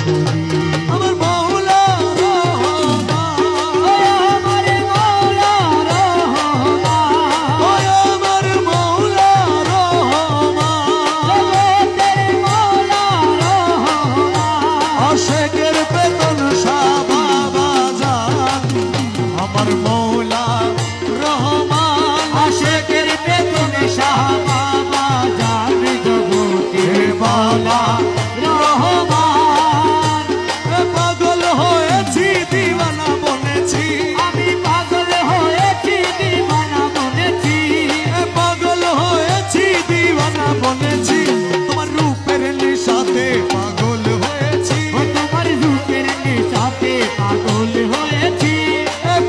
করি। আমার মৌলা রহমান, আমার মৌলা রহমান, ওই আমার মৌলা রহমান, জগতের মৌলা রহমান, আশেকের বেতন শাহ বাবা জান, আমার মৌলা রহমান, আশেকের বেতন শাহ বাবা জান, জগতের মৌলা রহমান। পাগল হয়েছি দিওয়ানা বনেছি, আমি পাগল হয়েছি দিওয়ানা বনেছি, পাগল হয়েছি দিওয়ানা বনেছি, তোমার রূপের নিশাতে পাগল হয়েছি, ও তোমার রূপের নেশাতে পাগল হয়েছি,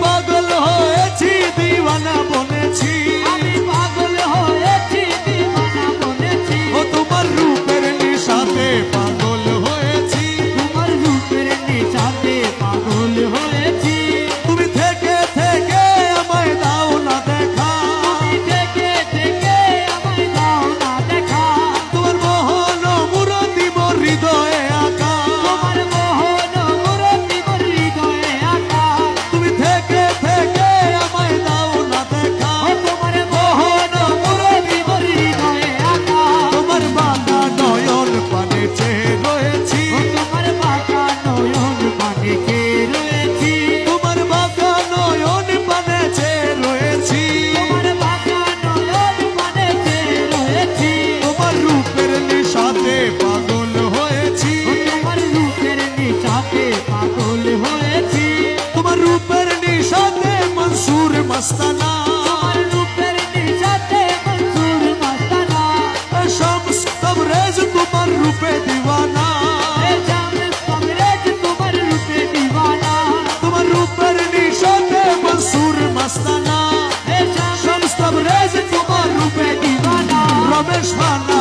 পাগল হয়েছি দিওয়ানা বনেছি, আমি পাগল হয়েছি দিওয়ানা বনেছি, ও তোমার রূপের নিশাতে পাগল হয়েছি, তোমার রূপের নেশাতে পাগল হয়েছি। তুমি থেকে থেকে আমায় দাও না দেখা, তুমি থেকে থেকে আমায় দাও না দেখা, তোমার মোহন মুরতি মোর হৃদয়ে আঁকা, তোমার মোহন মুরতি মোর হৃদয়ে আঁকা, তুমি থেকে থেকে আমায় দাও না দেখা, ও তোমার মোহন মুরতি মোর হৃদয়ে আঁকা, তোমার বাঁকা নয়ন পানে চেয়ে রয়েছি, ও তোমার বাঁকা নয়ন পানে চেয়ে রয়েছি, তোমার বাঁকা নয়ন পানে চেয়ে রয়েছি, তোমার বাঁকা নয়ন পানে চেয়ে রয়েছি, তোমার রূপের নিশাতে পাগল হয়েছি, ও তোমার রূপের নেশাতে পাগল হয়েছি, তোমার রূপের নিশাতে মনসুর মস্তানা, তোমার রূপের নেশাতে মনসুর মাস্তানা, শামস তবরেজ তোমার রূপে দিওয়ানা, এ জামে কমরেজ তোমার রূপে দিওয়ানা, তোমার রূপের নিশাতে মনসুর মস্তানা, এ জামে শামস তবরেজ তোমার রূপে দিওয়ানা, রমেশ ভানা